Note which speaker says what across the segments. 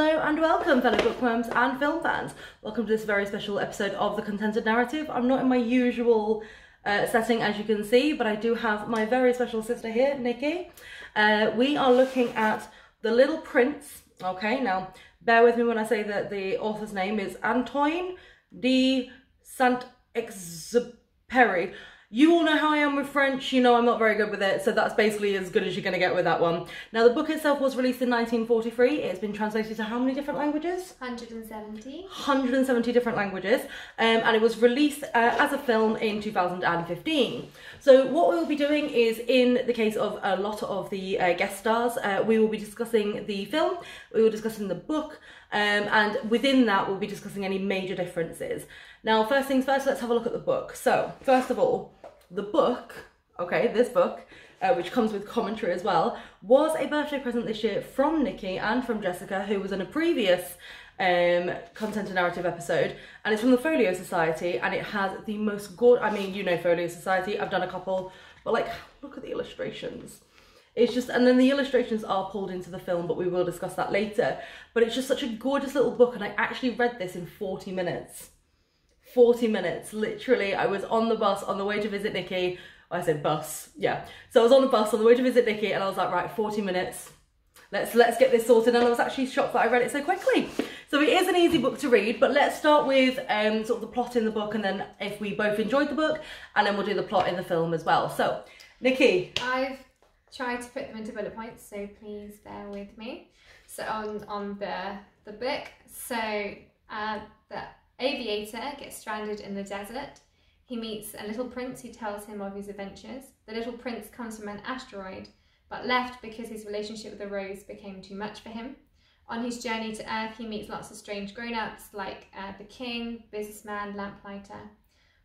Speaker 1: Hello and welcome, fellow bookworms and film fans. Welcome to this very special episode of The Contented Narrative. I'm not in my usual setting, as you can see, but I do have my very special sister here, Nikki. We are looking at The Little Prince. Okay, now bear with me when I say that the author's name is Antoine de Saint-Exupéry. You all know how I am with French, you know I'm not very good with it, so that's basically as good as you're going to get with that one. Now, the book itself was released in 1943. It's been translated to how many different languages?
Speaker 2: 170.
Speaker 1: 170 different languages, and it was released as a film in 2015. So what we will be doing is, in the case of a lot of the guest stars, we will be discussing the film, we will be discussing the book, and within that we'll be discussing any major differences. Now, first things first, let's have a look at the book. So, first of all, the book, okay, this book, which comes with commentary as well, was a birthday present this year from Nikki and from Jessica, who was in a previous Contented Narrative episode, and it's from the Folio Society, and it has the most gorgeous, I mean, you know Folio Society, I've done a couple, but like, look at the illustrations. It's just, and then the illustrations are pulled into the film, but we will discuss that later. But it's just such a gorgeous little book, and I actually read this in 40 minutes. 40 minutes, literally. I was on the bus on the way to visit Nikki. I said bus, yeah. So I was on the bus on the way to visit Nikki, and I was like, right, 40 minutes. Let's get this sorted. And I was actually shocked that I read it so quickly. So it is an easy book to read, but let's start with sort of the plot in the book, and then if we both enjoyed the book, and then we'll do the plot in the film as well. So, Nikki.
Speaker 2: I've tried to put them into bullet points, so please bear with me. So on the book, so the aviator gets stranded in the desert. He meets a little prince who tells him of his adventures. The little prince comes from an asteroid, but left because his relationship with the rose became too much for him. On his journey to Earth, he meets lots of strange grown-ups like the king, businessman, lamplighter.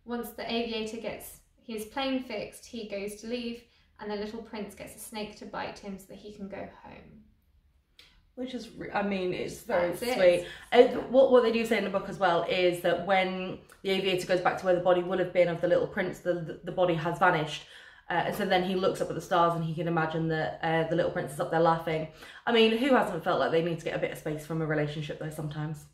Speaker 2: Once the aviator gets his plane fixed, he goes to leave, and the little prince gets a snake to bite him so that he can go home.
Speaker 1: Which is, I mean, it's very sweet. What they do say in the book as well is that when the aviator goes back to where the body would have been of the little prince, the body has vanished. And so then he looks up at the stars and he can imagine that the little prince is up there laughing. I mean, who hasn't felt like they need to get a bit of space from a relationship though sometimes?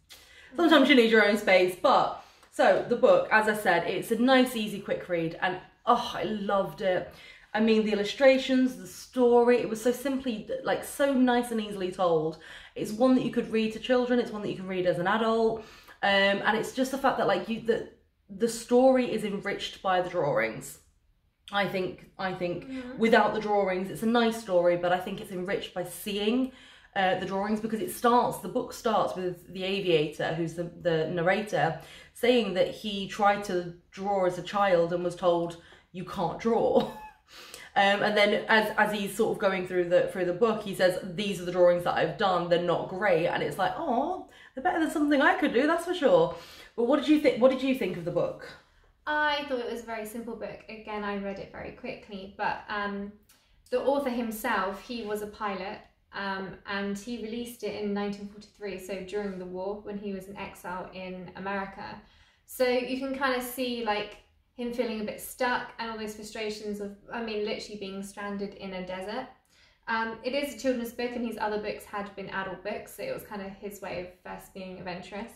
Speaker 1: Sometimes you need your own space. But, so the book, as I said, it's a nice, easy, quick read. And, oh, I loved it. I mean, the illustrations, the story, it was so simply, like, so nice and easily told. It's one that you could read to children, it's one that you can read as an adult, and it's just the fact that, like, the story is enriched by the drawings. I think without the drawings, it's a nice story, but I think it's enriched by seeing the drawings, because the book starts with the aviator, who's the narrator, saying that he tried to draw as a child and was told, you can't draw. And then as he's sort of going through the book, he says, these are the drawings that I've done, they're not great. And it's like, oh, they're better than something I could do, that's for sure. But what did you think of the book?
Speaker 2: I thought it was a very simple book. Again, I read it very quickly, but the author himself, he was a pilot, and he released it in 1943, so during the war, when he was in exile in America. So you can kind of see, like, him feeling a bit stuck and all those frustrations of, I mean, literally being stranded in a desert. It is a children's book, and his other books had been adult books, so it was kind of his way of first being adventurous.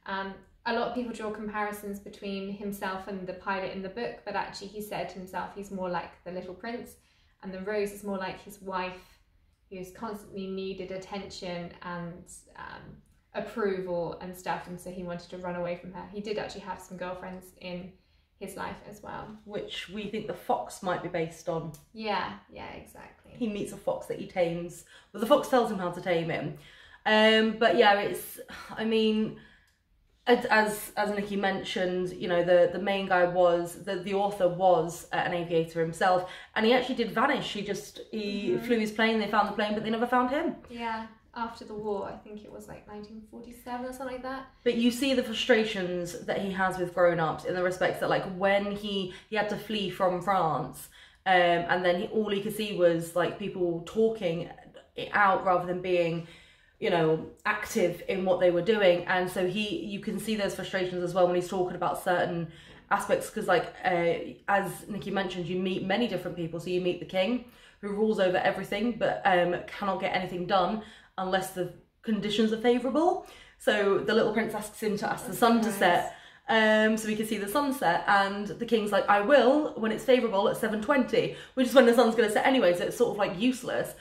Speaker 2: A lot of people draw comparisons between himself and the pilot in the book, but actually he said to himself he's more like the little prince, and the rose is more like his wife, who's constantly needed attention and approval and stuff, and so he wanted to run away from her. He did actually have some girlfriends in his life as well, which
Speaker 1: we think the fox might be based on.
Speaker 2: Yeah, exactly.
Speaker 1: He meets a fox that he tames, but the fox tells him how to tame him. But yeah, it's, I mean, as Nikki mentioned, you know, the main guy was, the author was an aviator himself, and he actually did vanish. He flew his plane, they found the plane, but they never found him.
Speaker 2: Yeah. After the war, I think it was like 1947 or something like that.
Speaker 1: But you see the frustrations that he has with grown-ups, in the respects that, like, when he had to flee from France, and then all he could see was, like, people talking it out rather than being, you know, active in what they were doing. And so you can see those frustrations as well when he's talking about certain aspects, because, like, as Nikki mentioned, you meet many different people. So you meet the king, who rules over everything, but cannot get anything done unless the conditions are favourable. So the little prince asks him to ask the sun to set, so we can see the sunset, and the king's like, I will, when it's favourable at 7:20, which is when the sun's going to set anyway, so it's sort of like useless.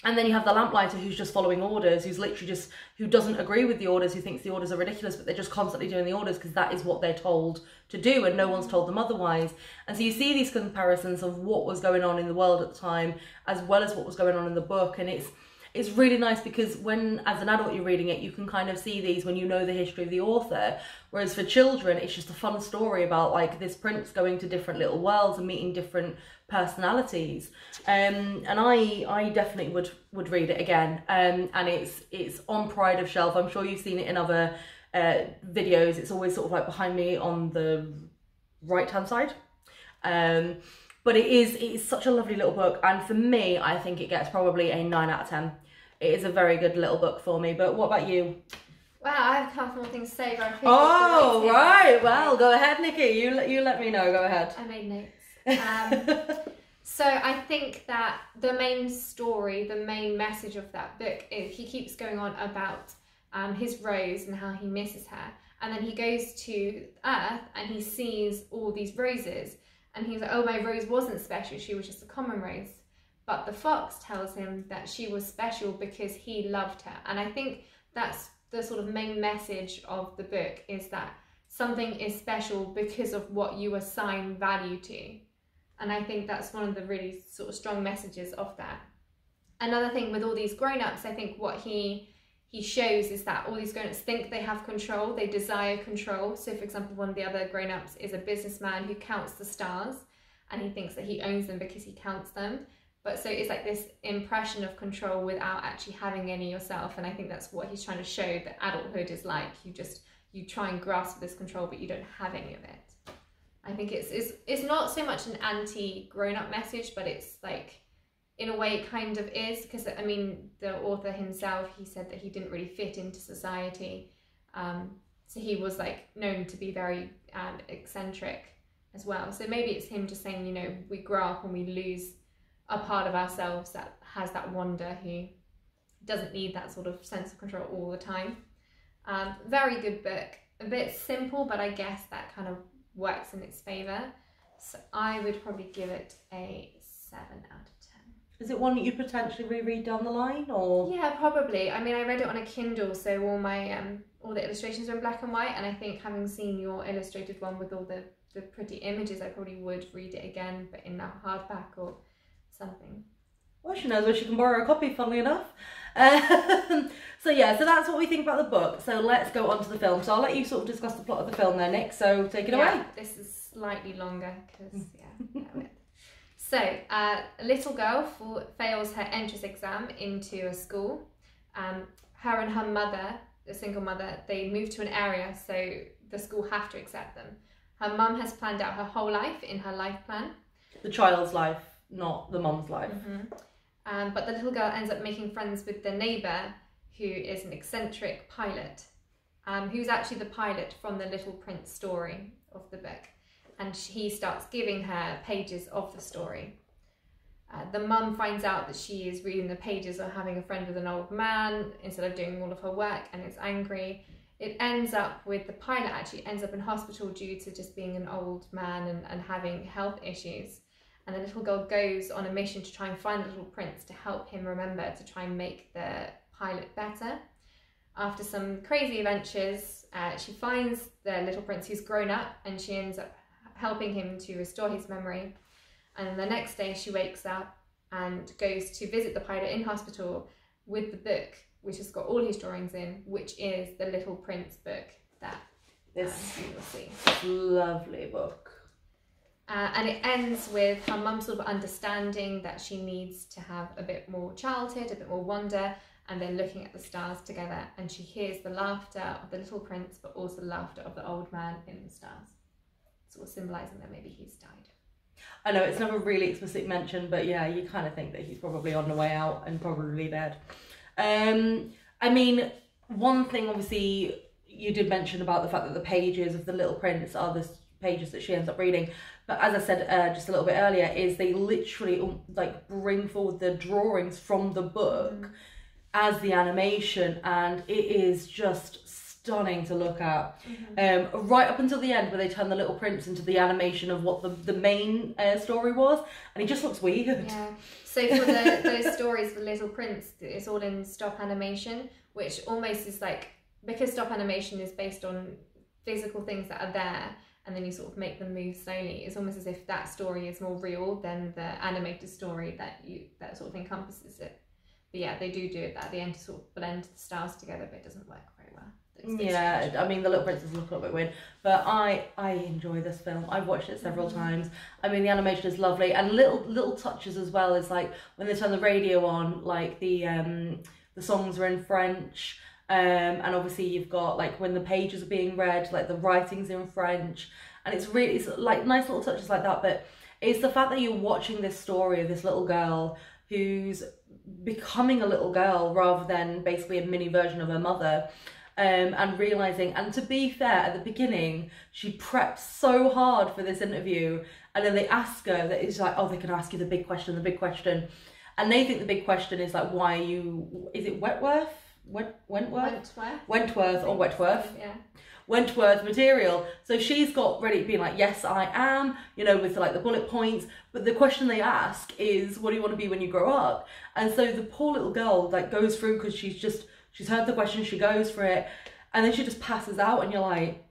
Speaker 1: And then you have the lamplighter who's just following orders, who's literally just, who doesn't agree with the orders, who thinks the orders are ridiculous, but they're just constantly doing the orders because that is what they're told to do and no one's told them otherwise. And so you see these comparisons of what was going on in the world at the time as well as what was going on in the book, and it's really nice because when, as an adult, you're reading it, you can kind of see these when you know the history of the author. Whereas for children, it's just a fun story about like this prince going to different little worlds and meeting different personalities. And I definitely would read it again. And it's on Pride of Shelf. I'm sure you've seen it in other videos. It's always sort of like behind me on the right-hand side. But it's such a lovely little book, and for me, I think it gets probably a 9 out of 10. It is a very good little book for me. But what about you?
Speaker 2: Well, I have a couple more things to say, but I think
Speaker 1: oh, right. Well, go ahead, Nikki. You let me know. Go ahead.
Speaker 2: I made notes. So I think that the main story, the main message of that book is he keeps going on about his Rose and how he misses her, and then he goes to Earth and he sees all these roses. And he's like, oh, my Rose wasn't special, she was just a common rose. But the fox tells him that she was special because he loved her. And I think that's the sort of main message of the book, is that something is special because of what you assign value to. And I think that's one of the really sort of strong messages of that. Another thing with all these grown-ups, I think what he shows is that all these grown-ups think they have control, they desire control. So for example, one of the other grown-ups is a businessman who counts the stars, and he thinks that he owns them because he counts them. But so it's like this impression of control without actually having any yourself. And I think that's what he's trying to show that adulthood is like. You try and grasp this control, but you don't have any of it. I think it's not so much an anti-grown-up message, but it's like, in a way it kind of is, because I mean the author himself, he said that he didn't really fit into society, so he was like known to be very eccentric as well. So maybe it's him just saying, you know, we grow up and we lose a part of ourselves that has that wonder, who doesn't need that sort of sense of control all the time. Very good book, a bit simple, but I guess that kind of works in its favour. So I would probably give it a 7 out of 10.
Speaker 1: Is it one that you potentially reread down the line, or?
Speaker 2: Yeah, probably. I mean, I read it on a Kindle, so all my all the illustrations are in black and white, and I think having seen your illustrated one with all the pretty images, I probably would read it again, but in a hardback or something.
Speaker 1: Well, she knows where she can borrow a copy, funnily enough. So yeah, so that's what we think about the book. So let's go on to the film. So I'll let you sort of discuss the plot of the film there, Nick. So take it away.
Speaker 2: This is slightly longer because So, a little girl fails her entrance exam into a school. Her and her mother, a single mother, they move to an area, so the school have to accept them. Her mum has planned out her whole life in her life plan.
Speaker 1: The child's life, not the mum's life.
Speaker 2: Mm-hmm. But the little girl ends up making friends with the neighbour, who is an eccentric pilot, who's actually the pilot from the Little Prince story of the book. And he starts giving her pages of the story. The mum finds out that she is reading the pages or having a friend with an old man instead of doing all of her work, and is angry. It ends up with the pilot actually ends up in hospital due to just being an old man and having health issues. And the little girl goes on a mission to try and find the Little Prince to help him remember to try and make the pilot better. After some crazy adventures, she finds the Little Prince who's grown up, and she ends up helping him to restore his memory. And the next day she wakes up and goes to visit the pilot in hospital with the book, which has got all his drawings in, which is the Little Prince book that you will see.
Speaker 1: Lovely book.
Speaker 2: And it ends with her mum sort of understanding that she needs to have a bit more childhood, a bit more wonder, and then looking at the stars together, and she hears the laughter of the Little Prince, but also the laughter of the old man in the stars, sort of symbolising that maybe he's died.
Speaker 1: I know it's never really explicitly mentioned, but yeah, you kind of think that he's probably on the way out and probably dead. I mean, one thing obviously you did mention about the fact that the pages of the Little Prince are the pages that she ends up reading, but as I said just a little bit earlier, is they literally like bring forward the drawings from the book as the animation, and it is just stunning to look at. Right up until the end where they turn the Little Prince into the animation of what the main story was, and he just looks weird.
Speaker 2: Yeah. So for those stories for Little Prince, it's all in stop animation, which almost is like, because stop animation is based on physical things that are there, and then you sort of make them move slowly. It's almost as if that story is more real than the animated story that sort of encompasses it. But yeah, they do it at the end to sort of blend the styles together, but it doesn't work very well.
Speaker 1: Yeah, I mean, the Little Prince does look a little bit weird, but I enjoy this film. I've watched it several times. I mean, the animation is lovely, and little touches as well. Is like when they turn the radio on, like the songs are in French. And obviously you've got like when the pages are being read, like the writing's in French, and it's like nice little touches like that. But it's the fact that you're watching this story of this little girl who's becoming a little girl rather than basically a mini version of her mother, and realizing, and to be fair, at the beginning she prepped so hard for this interview, and then they ask her that it's like, oh, they can ask you the big question, and they think the big question is like, why are you, is it Wentworth
Speaker 2: Yeah.
Speaker 1: Wentworth material. So she's got ready being like, yes, I am, you know, with like the bullet points. But the question they ask is, what do you want to be when you grow up? And so the poor little girl like goes through, because she's heard the question, she goes for it, and then she just passes out, and you're like,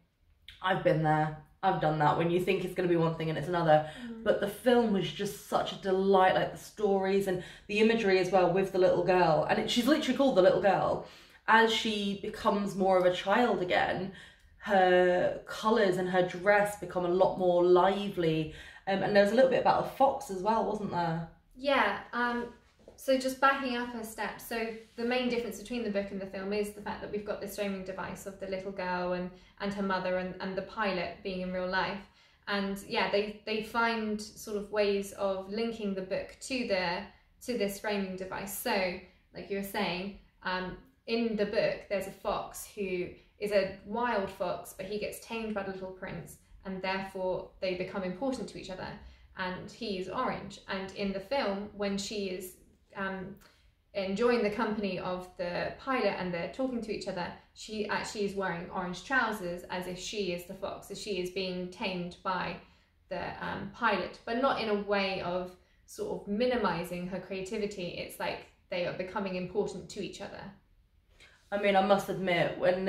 Speaker 1: I've been there. I've done that, when you think it's going to be one thing and it's another. But the film was just such a delight, like the stories and the imagery as well with the little girl. And she's literally called the little girl. As she becomes more of a child again, her colours and her dress become a lot more lively. And there was a little bit about a fox as well, wasn't there?
Speaker 2: Yeah. So just backing up a step, so the main difference between the book and the film is the fact that we've got this framing device of the little girl and her mother and the pilot being in real life. And yeah, they find sort of ways of linking the book to this framing device. So like you were saying, in the book there's a fox who is a wild fox, but he gets tamed by the Little Prince, and therefore they become important to each other, and he's orange. And in the film, when she is enjoying the company of the pilot and they're talking to each other, she actually is wearing orange trousers, as if she is the fox, as she is being tamed by the pilot, but not in a way of sort of minimizing her creativity. It's like they are becoming important to each other.
Speaker 1: I mean, I must admit, when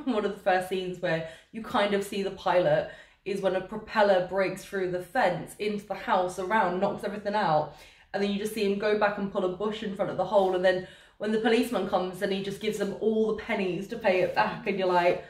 Speaker 1: one of the first scenes where you kind of see the pilot is when a propeller breaks through the fence into the house around, knocks everything out. And then you just see him go back and pull a bush in front of the hole. And then when the policeman comes and he just gives them all the pennies to pay it back. And you're like,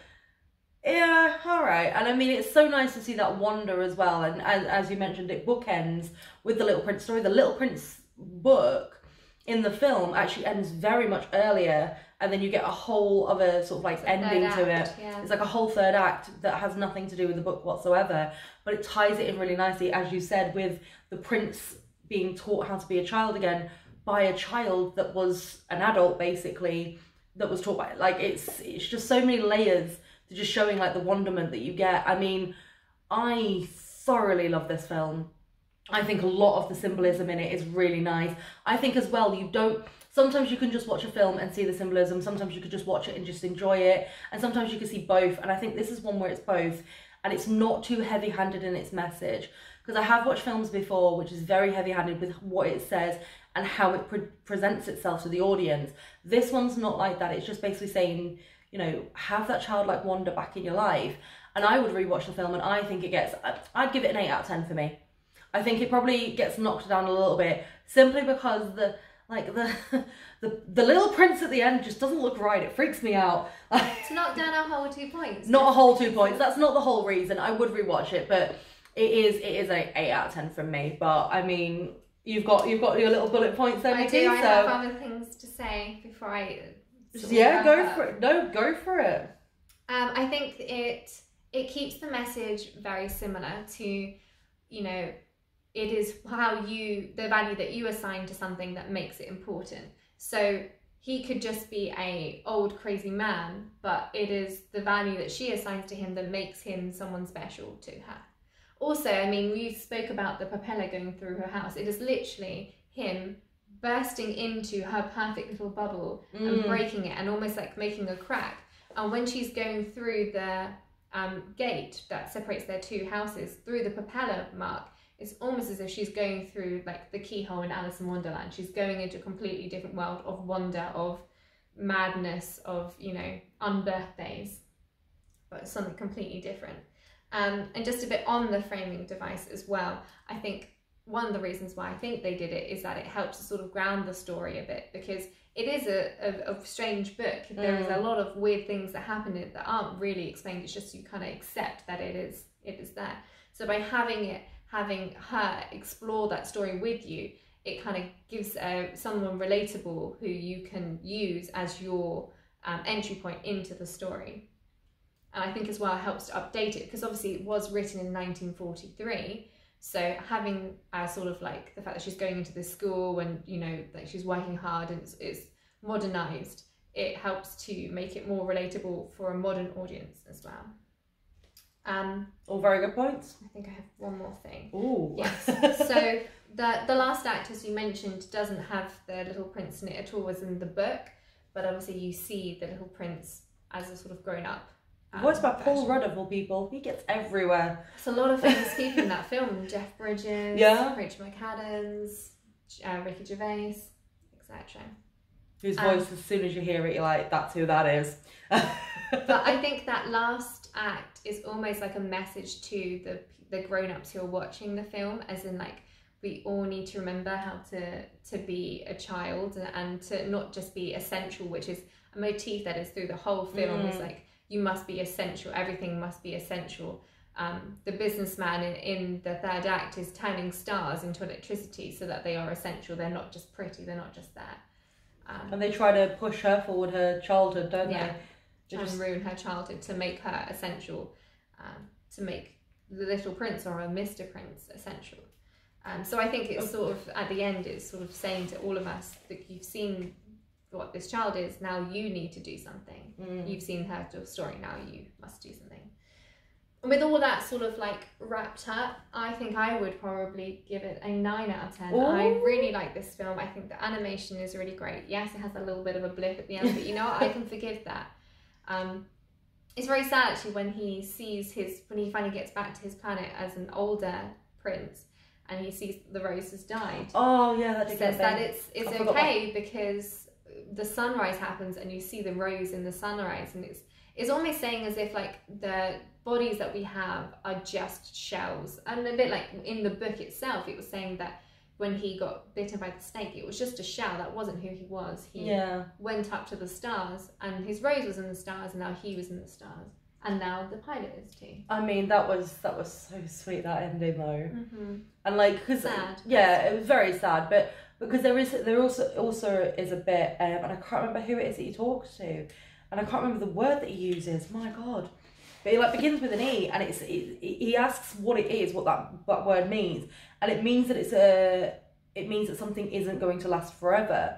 Speaker 1: yeah, all right. And I mean, it's so nice to see that wonder as well. And as you mentioned, it bookends with the Little Prince story. The Little Prince book in the film actually ends very much earlier. And then you get a whole other sort of like ending to it.
Speaker 2: Yeah.
Speaker 1: It's like a whole third act that has nothing to do with the book whatsoever. But it ties it in really nicely, as you said, with the prince being taught how to be a child again by a child that was an adult, basically, that was taught by, like, it's just so many layers to just showing like the wonderment that you get. I mean, I thoroughly love this film. I think a lot of the symbolism in it is really nice. I think as well, sometimes you can just watch a film and see the symbolism, sometimes you could just watch it and just enjoy it, and sometimes you can see both. And I think this is one where it's both, and it's not too heavy-handed in its message. Because I have watched films before which is very heavy-handed with what it says and how it presents itself to the audience. This one's not like that. It's just basically saying, you know, have that childlike wonder back in your life. And I would rewatch the film, and I think it gets, I'd give it an 8 out of 10 for me. I think it probably gets knocked down a little bit simply because the Little Prince at the end just doesn't look right. It freaks me out.
Speaker 2: It's knocked down a whole 2 points.
Speaker 1: Not a whole 2 points. That's not the whole reason. I would rewatch it, but it is an 8 out of 10 from me. But I mean, you've got your little bullet points there.
Speaker 2: I do. I have other things to say before I.
Speaker 1: For it. No, go for it.
Speaker 2: I think it keeps the message very similar to, you know, it is the value that you assign to something that makes it important. So he could just be a old crazy man, but it is the value that she assigns to him that makes him someone special to her. Also, I mean, we spoke about the propeller going through her house. It is literally him bursting into her perfect little bubble and breaking it and almost like making a crack. And when she's going through the gate that separates their two houses, through the propeller mark, it's almost as if she's going through like the keyhole in Alice in Wonderland. She's going into a completely different world of wonder, of madness, of, you know, unbirthdays, but something completely different. And just a bit on the framing device as well, I think one of the reasons why I think they did it is that it helps to sort of ground the story a bit, because it is a strange book. There is a lot of weird things that happen in it that aren't really explained. It's just you kind of accept that it is there. So by having her explore that story with you, it kind of gives someone relatable who you can use as your entry point into the story. And I think as well it helps to update it, because obviously it was written in 1943. So having sort of like the fact that she's going into this school and, you know, like she's working hard and it's modernized, it helps to make it more relatable for a modern audience as well.
Speaker 1: All very good points.
Speaker 2: I think I have one more thing.
Speaker 1: Ooh.
Speaker 2: Yes. So the last act, as you mentioned, doesn't have the Little Prince in it at all, as in the book, but obviously you see the Little Prince as a sort of grown up.
Speaker 1: What's about Paul Rudd of all people? He gets everywhere.
Speaker 2: It's a lot of famous people in that film. Jeff Bridges, Rachel McAdams, Ricky Gervais, etc.
Speaker 1: Whose voice, as soon as you hear it, you're like, that's who that is.
Speaker 2: But I think that last act is almost like a message to the grown-ups who are watching the film, as in like, we all need to remember how to be a child and to not just be essential, which is a motif that is through the whole film. Is like, you must be essential, everything must be essential. The businessman in the third act is turning stars into electricity so that they are essential. They're not just pretty, they're not just there.
Speaker 1: And they try to push her forward her childhood, don't they?
Speaker 2: Try and ruin her childhood to make her essential, to make the Little Prince or a Mr. Prince essential. So I think it's sort of, at the end, it's sort of saying to all of us that you've seen what this child is, now you need to do something. You've seen her story, now you must do something. And with all that sort of like wrapped up, I think I would probably give it a 9 out of 10. Ooh. I really like this film. I think the animation is really great. Yes, it has a little bit of a blip at the end, but you know what? I can forgive that. It's very sad actually when he finally gets back to his planet as an older prince, and he sees the rose has died.
Speaker 1: Oh yeah, that
Speaker 2: says that it's okay because the sunrise happens and you see the rose in the sunrise, and it's almost saying as if like the bodies that we have are just shells. And a bit like in the book itself, it was saying that when he got bitten by the snake, it was just a shell. That wasn't who he was. He went up to the stars, and his rose was in the stars, and now he was in the stars, and now the pilot is too.
Speaker 1: I mean, that was so sweet, that ending though. And like, cause it was very sad, but because there also is a bit, and I can't remember who it is that he talks to, and I can't remember the word that he uses. My God. But it like begins with an E, and he asks what it is, what that word means, and it means that it means that something isn't going to last forever.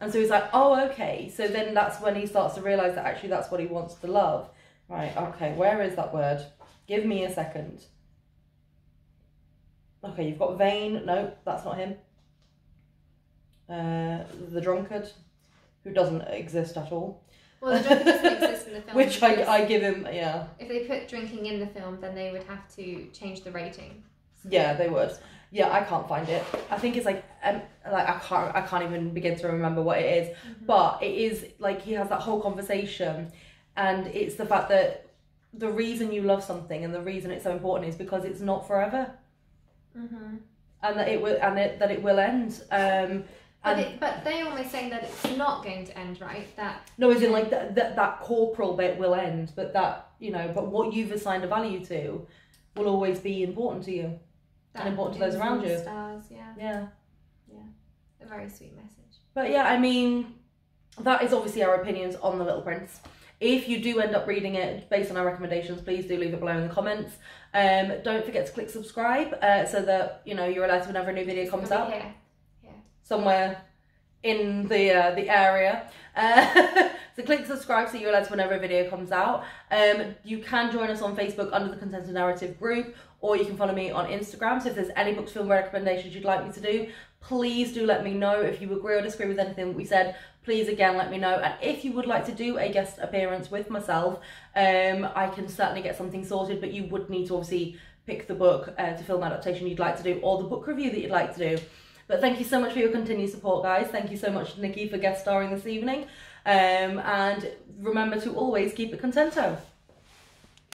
Speaker 1: And so he's like, oh, okay. So then that's when he starts to realise that actually that's what he wants to love. Right, okay, where is that word? Give me a second. Okay, you've got vain. No, that's not him. The drunkard, who doesn't exist at all.
Speaker 2: Well, the drunkard doesn't exist in the film.
Speaker 1: Which I give him, yeah.
Speaker 2: If they put drinking in the film, then they would have to change the rating.
Speaker 1: So yeah, they would. Yeah, I can't find it. I think it's like I can't even begin to remember what it is. But it is like he has that whole conversation, and it's the fact that the reason you love something and the reason it's so important is because it's not forever, and that it will end.
Speaker 2: But they're almost saying that it's not going to end, right?
Speaker 1: No, as in like that corporal bit will end, but but what you've assigned a value to will always be important to you and important to those around you.
Speaker 2: Stars,
Speaker 1: yeah.
Speaker 2: A very sweet message.
Speaker 1: But yeah, I mean, that is obviously our opinions on The Little Prince. If you do end up reading it based on our recommendations, please do leave it below in the comments. Don't forget to click subscribe so that you're alerted whenever a new video comes out.
Speaker 2: Here.
Speaker 1: Somewhere in the area. So click subscribe so you're alerted whenever a video comes out. You can join us on Facebook under the Content and Narrative group, or you can follow me on Instagram. So if there's any books, film recommendations you'd like me to do, Please do let me know if you agree or disagree with anything that we said. Please again let me know, and if you would like to do a guest appearance with myself, I can certainly get something sorted, but you would need to obviously pick the book to film adaptation you'd like to do, or the book review that you'd like to do. But thank you so much for your continued support, guys. Thank you so much, Nikki, for guest starring this evening, and remember to always keep it contento.